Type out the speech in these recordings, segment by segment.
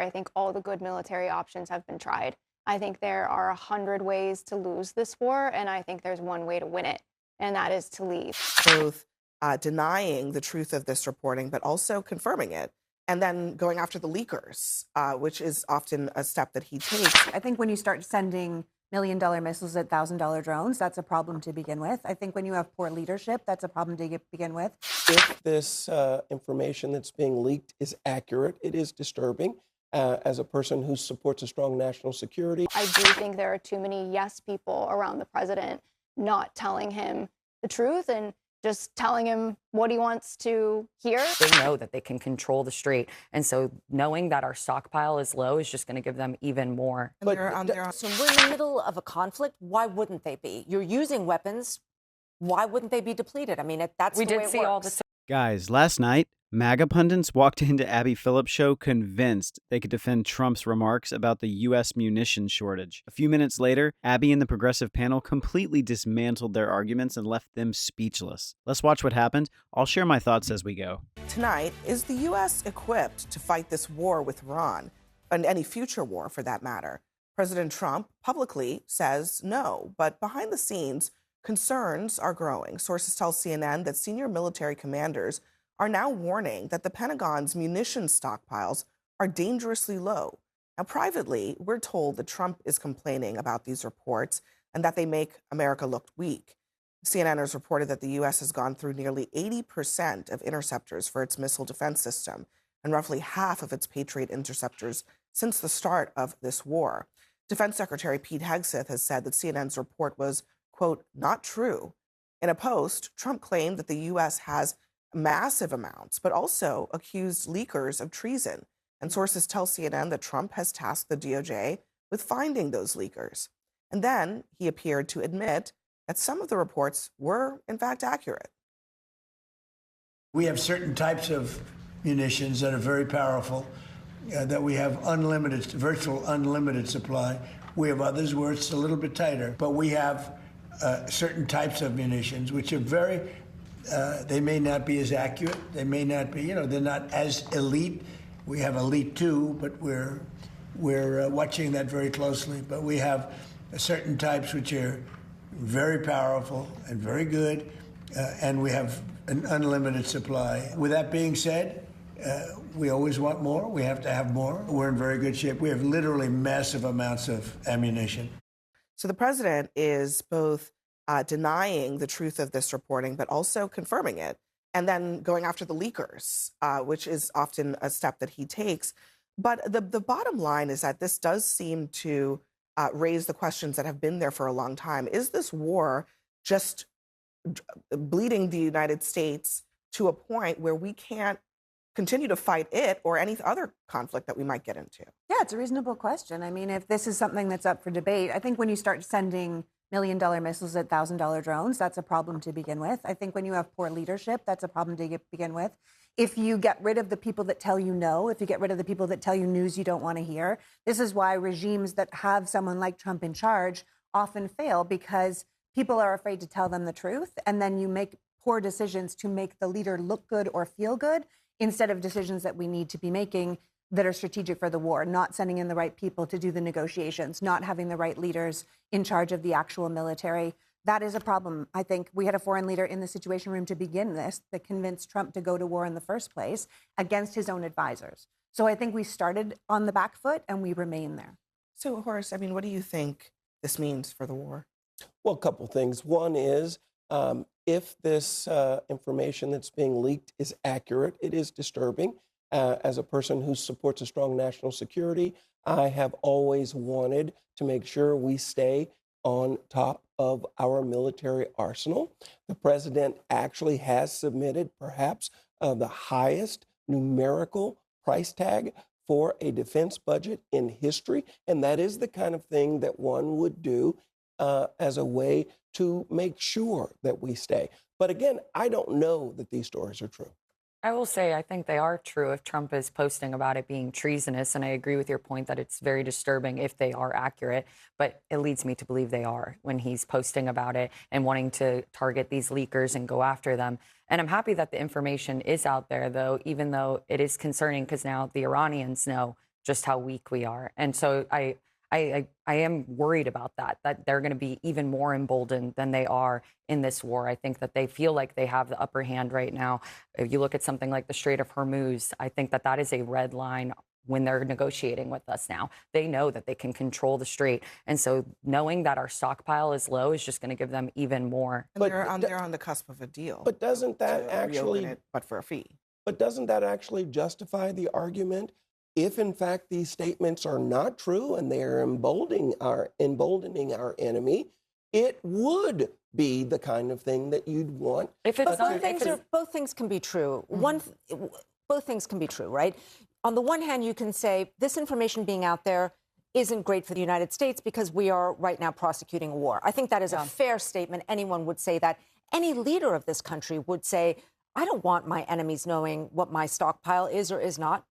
I think all the good military options have been tried. I think there are 100 ways to lose this war, and I think there's one way to win it, and that is to leave. Both denying the truth of this reporting, but also confirming it, and then going after the leakers, which is often a step that he takes. I think when you start sending $1,000,000 missiles at $1,000 drones, that's a problem to begin with. I think when you have poor leadership, that's a problem to begin with. If this information that's being leaked is accurate, it is disturbing. As a person who supports a strong national security, I do think there are too many yes people around the president not telling him the truth and just telling him what he wants to hear. They know that they can control the strait. And so knowing that our stockpile is low is just going to give them even more. So we're in the middle of a conflict. Why wouldn't they be? You're using weapons. Why wouldn't they be depleted? I mean, that's We the way did it see works. all the Guys, last night, MAGA pundits walked into Abby Phillip's show convinced they could defend Trump's remarks about the U.S. munitions shortage. A few minutes later, Abby and the progressive panel completely dismantled their arguments and left them speechless. Let's watch what happened. I'll share my thoughts as we go. Tonight, is the U.S. equipped to fight this war with Iran, and any future war for that matter? President Trump publicly says no, but behind the scenes, concerns are growing. Sources tell CNN that senior military commanders are now warning that the Pentagon's munitions stockpiles are dangerously low. Now, privately, we're told that Trump is complaining about these reports and that they make America look weak. CNN has reported that the U.S. has gone through nearly 80% of interceptors for its missile defense system and roughly half of its Patriot interceptors since the start of this war. Defense Secretary Pete Hegseth has said that CNN's report was, quote, not true. In a post, Trump claimed that the U.S. has massive amounts, but also accused leakers of treason. And sources tell CNN that Trump has tasked the DOJ with finding those leakers. And then he appeared to admit that some of the reports were, in fact, accurate. We have certain types of munitions that are very powerful, that we have unlimited, virtual unlimited supply. We have others where it's a little bit tighter, but we have certain types of munitions which are very, they may not be as accurate. They may not be, they're not as elite. We have elite too, but we're watching that very closely. But we have certain types which are very powerful and very good, and we have an unlimited supply. With that being said, we always want more. We have to have more. We're in very good shape. We have literally massive amounts of ammunition. So the president is both denying the truth of this reporting, but also confirming it, and then going after the leakers, which is often a step that he takes. But the bottom line is that this does seem to raise the questions that have been there for a long time. Is this war just bleeding the United States to a point where we can't continue to fight it or any other conflict that we might get into? Yeah, it's a reasonable question. I mean, if this is something that's up for debate, I think when you start sending $1,000,000 missiles at $1,000 drones, that's a problem to begin with. I think when you have poor leadership, that's a problem to begin with. If you get rid of the people that tell you no, if you get rid of the people that tell you news you don't want to hear, this is why regimes that have someone like Trump in charge often fail, because people are afraid to tell them the truth. And then you make poor decisions to make the leader look good or feel good, instead of decisions that we need to be making that are strategic for the war, not sending in the right people to do the negotiations, not having the right leaders in charge of the actual military. That is a problem. I think we had a foreign leader in the Situation Room to begin this that convinced Trump to go to war in the first place against his own advisors. So I think we started on the back foot and we remain there. So, Horace, I mean, what do you think this means for the war? well, a couple things. One is if this information that's being leaked is accurate, it is disturbing. As a person who supports a strong national security, I have always wanted to make sure we stay on top of our military arsenal. The president actually has submitted perhaps the highest numerical price tag for a defense budget in history. And that is the kind of thing that one would do as a way to make sure that we stay. But again, I don't know that these stories are true. I will say I think they are true if Trump is posting about it being treasonous. And I agree with your point that it's very disturbing if they are accurate. But it leads me to believe they are when he's posting about it and wanting to target these leakers and go after them. And I'm happy that the information is out there, though, even though it is concerning because now the Iranians know just how weak we are. And so I am worried about that they're going to be even more emboldened than they are in this war. I think that they feel like they have the upper hand right now. If you look at something like the Strait of Hormuz, I think that is a red line when they're negotiating with us now. They know that they can control the strait. And so knowing that our stockpile is low is just going to give them even more. And they're on the cusp of a deal. But doesn't that actually, but for a fee? But doesn't that actually justify the argument if in fact these statements are not true and they are emboldening our enemy? It would be the kind of thing that you'd want. If it's both things can be true. Both things can be true, right? On the one hand, you can say this information being out there isn't great for the United States because we are right now prosecuting a war. I think that is a fair statement. Anyone would say that. Any leader of this country would say, I don't want my enemies knowing what my stockpile is or is not.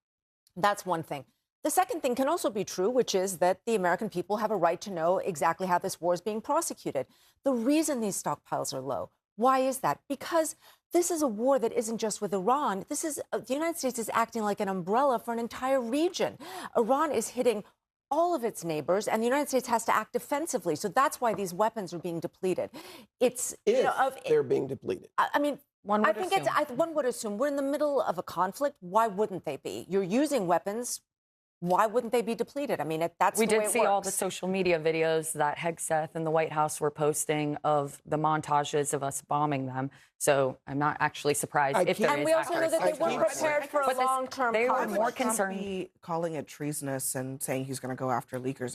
That's one thing. The second thing can also be true, which is that the American people have a right to know exactly how this war is being prosecuted. The reason these stockpiles are low, why is that? Because this is a war that isn't just with Iran. This is the United States is acting like an umbrella for an entire region. Iran is hitting all of its neighbors, and the United States has to act defensively. So that's why these weapons are being depleted. They're being depleted. I mean, one would assume we're in the middle of a conflict. Why wouldn't they be? You're using weapons. Why wouldn't they be depleted? I mean, that's we the way did it see works. all the social media videos that Hegseth and the White House were posting of the montages of us bombing them. So I'm not actually surprised if there is. And we also know that they weren't prepared for a long-term They were conflict. more concerned. Be calling it treasonous and saying he's going to go after leakers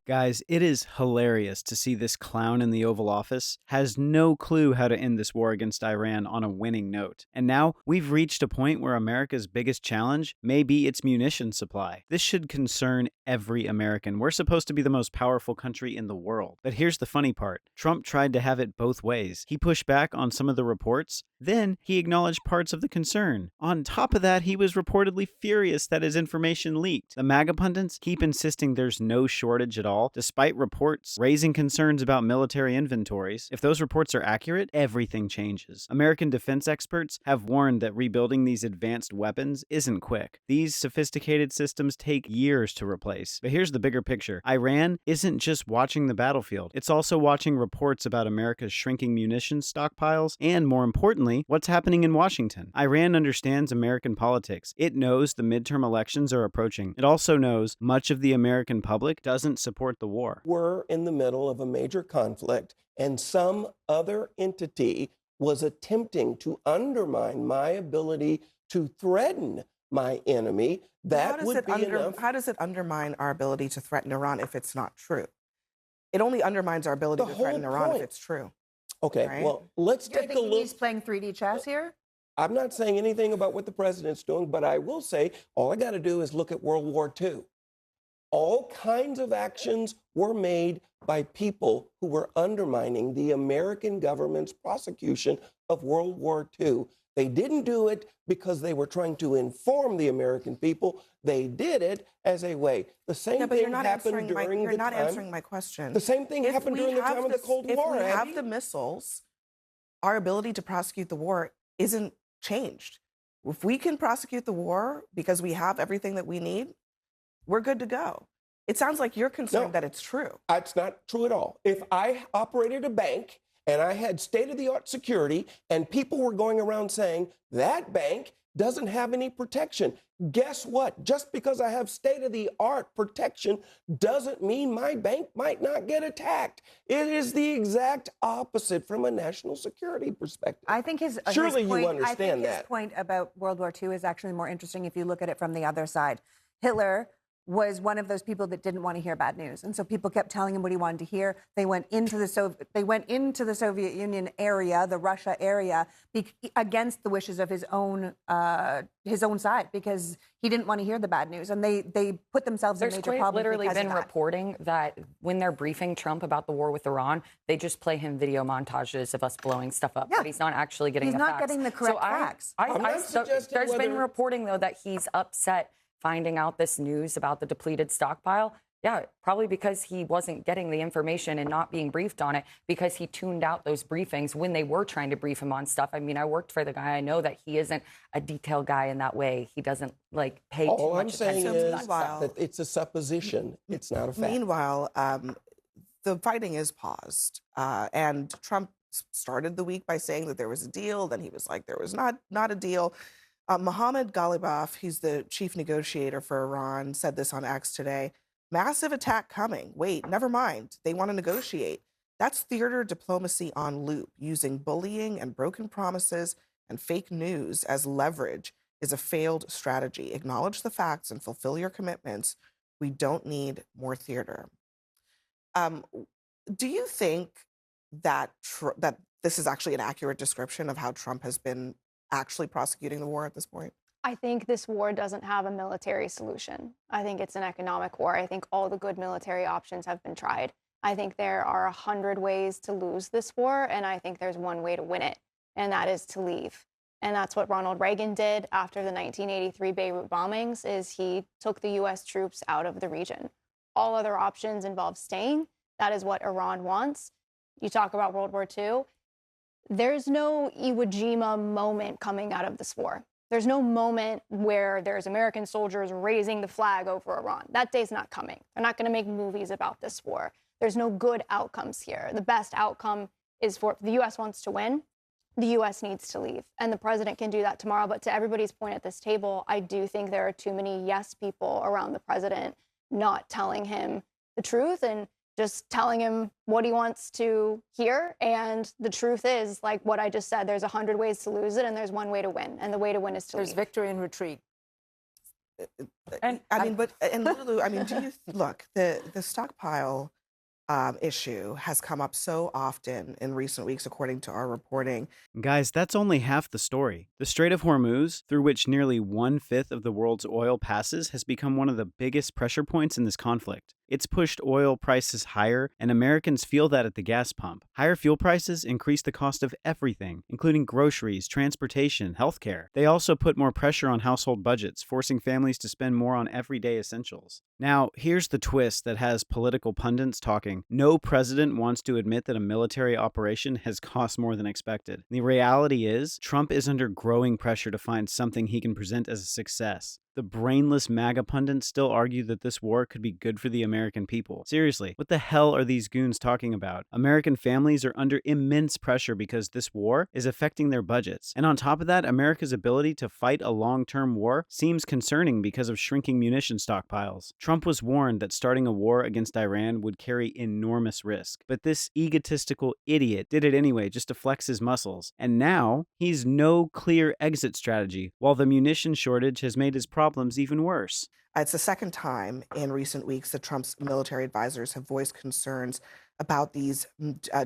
Guys, it is hilarious to see this clown in the Oval Office has no clue how to end this war against Iran on a winning note. And now we've reached a point where America's biggest challenge may be its munitions supply. This should concern every American. We're supposed to be the most powerful country in the world. But here's the funny part. Trump tried to have it both ways. He pushed back on some of the reports, then he acknowledged parts of the concern. On top of that, he was reportedly furious that his information leaked. The MAGA pundits keep insisting there's no shortage at all, despite reports raising concerns about military inventories. If those reports are accurate, everything changes. American defense experts have warned that rebuilding these advanced weapons isn't quick. These sophisticated systems take years to replace. But here's the bigger picture. Iran isn't just watching the battlefield. It's also watching reports about America's shrinking munitions stockpiles, and more importantly, what's happening in Washington. Iran understands American politics. It knows the midterm elections are approaching. It also knows much of the American public doesn't support the war. We're in the middle of a major conflict, and some other entity was attempting to undermine my ability to threaten my enemy. That would be enough. How does it undermine our ability to threaten Iran if it's not true? It only undermines our ability to threaten Iran if it's true. Okay, right? well, let's take a look. He's playing 3D chess here? I'm not saying anything about what the president's doing, but I will say all I got to do is look at World War II. All kinds of actions were made by people who were undermining the American government's prosecution of World War II. They didn't do it because they were trying to inform the American people. They did it as a way. The same thing happened during You're not answering my question. The same thing happened during the time of the Cold War. If we have the missiles, our ability to prosecute the war isn't changed. If we can prosecute the war because we have everything that we need, we're good to go. It sounds like you're concerned that it's true. It's not true at all. If I operated a bank and I had state-of-the-art security and people were going around saying that bank doesn't have any protection, guess what? Just because I have state-of-the-art protection doesn't mean my bank might not get attacked. It is the exact opposite from a national security perspective. I think his point about World War II is actually more interesting if you look at it from the other side. Hitler was one of those people that didn't want to hear bad news, and so people kept telling him what he wanted to hear. They went into the Soviet Union area, the Russia area, against the wishes of his own side, because he didn't want to hear the bad news, and they put themselves in major problems. There's literally been reporting that when they're briefing Trump about the war with Iran, they just play him video montages of us blowing stuff up, but he's not actually getting the facts. He's not getting the correct facts. There's been reporting though that he's upset finding out this news about the depleted stockpile. Yeah, probably because he wasn't getting the information and not being briefed on it, because he tuned out those briefings when they were trying to brief him on stuff. I mean, I worked for the guy. I know that he isn't a detailed guy in that way. He doesn't pay too All I'm much saying attention to is that stuff. that it's a supposition. It's not a fact. Meanwhile, the fighting is paused, and Trump started the week by saying that there was a deal. Then he was like, there was not a deal. Mohammad Ghalibaf, he's the chief negotiator for Iran, said this on X today. Massive attack coming. Wait, never mind. They want to negotiate. That's theater diplomacy on loop. Using bullying and broken promises and fake news as leverage is a failed strategy. Acknowledge the facts and fulfill your commitments. We don't need more theater. Do you think that that this is actually an accurate description of how Trump has been actually prosecuting the war at this point? I think this war doesn't have a military solution. I think it's an economic war. I think all the good military options have been tried. I think there are 100 ways to lose this war, and I think there's one way to win it, and that is to leave. And that's what Ronald Reagan did after the 1983 Beirut bombings, is he took the U.S. troops out of the region. All other options involve staying. That is what Iran wants. You talk about World War II. There's no Iwo Jima moment coming out of this war. There's no moment where there's American soldiers raising the flag over Iran. That day's not coming. They're not going to make movies about this war. There's no good outcomes here. The best outcome is for the U.S. wants to win. The U.S. needs to leave. And the president can do that tomorrow. But to everybody's point at this table, I do think there are too many yes people around the president not telling him the truth and just telling him what he wants to hear. And the truth is, like what I just said, there's 100 ways to lose it, and there's one way to win. And the way to win is to There's leave. victory and retreat. And Lulu, I mean, do you look, the stockpile issue has come up so often in recent weeks, according to our reporting. Guys, that's only half the story. The Strait of Hormuz, through which nearly 1/5 of the world's oil passes, has become one of the biggest pressure points in this conflict. It's pushed oil prices higher, and Americans feel that at the gas pump. Higher fuel prices increase the cost of everything, including groceries, transportation, healthcare. They also put more pressure on household budgets, forcing families to spend more on everyday essentials. Now, here's the twist that has political pundits talking. No president wants to admit that a military operation has cost more than expected. The reality is, Trump is under growing pressure to find something he can present as a success. The brainless MAGA pundits still argue that this war could be good for the American people. Seriously, what the hell are these goons talking about? American families are under immense pressure because this war is affecting their budgets. And on top of that, America's ability to fight a long-term war seems concerning because of shrinking munition stockpiles. Trump was warned that starting a war against Iran would carry enormous risk. But this egotistical idiot did it anyway just to flex his muscles. And now, he's no clear exit strategy, while the munition shortage has made his problems even worse. It's the second time in recent weeks that Trump's military advisors have voiced concerns about these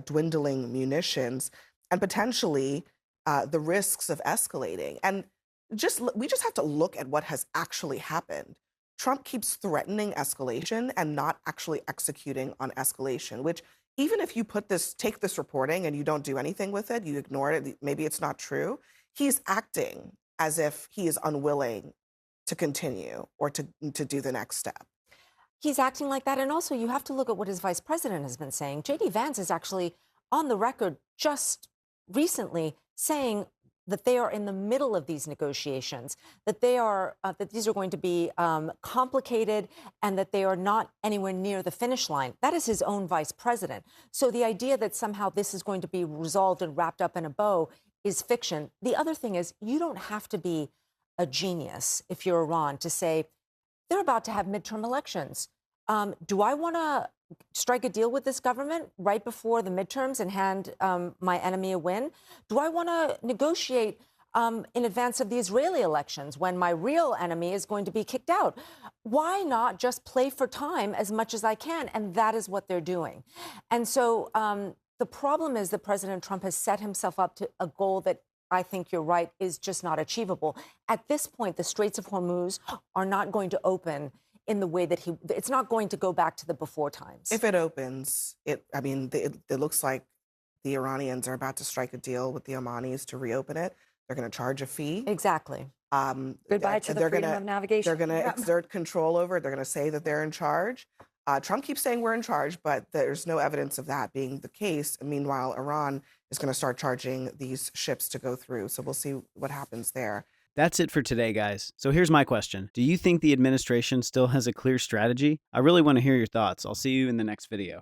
dwindling munitions and potentially the risks of escalating. And we just have to look at what has actually happened. Trump keeps threatening escalation and not actually executing on escalation, which even if you take this reporting and you don't do anything with it, you ignore it, maybe it's not true, he's acting as if he is unwilling to continue or to do the next step. He's acting like that. And also, you have to look at what his vice president has been saying. J.D. Vance is actually on the record just recently saying that they are in the middle of these negotiations, that they are that these are going to be complicated, and that they are not anywhere near the finish line. That is his own vice president. So the idea that somehow this is going to be resolved and wrapped up in a bow is fiction. The other thing is, you don't have to be a genius if you're Iran to say they're about to have midterm elections. Do I want to strike a deal with this government right before the midterms and hand my enemy a win? Do I want to negotiate in advance of the Israeli elections when my real enemy is going to be kicked out? Why not just play for time as much as I can? And that is what they're doing. And so the problem is that President Trump has set himself up to a goal that I think you're right, is just not achievable. At this point, the Straits of Hormuz are not going to open in the way that it's not going to go back to the before times. If it opens, it looks like the Iranians are about to strike a deal with the Omanis to reopen it. They're going to charge a fee. Exactly. Goodbye to the freedom of navigation. They're going to exert control over it. They're going to say that they're in charge. Trump keeps saying we're in charge, but there's no evidence of that being the case. Meanwhile, Iran is going to start charging these ships to go through. So we'll see what happens there. That's it for today, guys. So here's my question. Do you think the administration still has a clear strategy? I really want to hear your thoughts. I'll see you in the next video.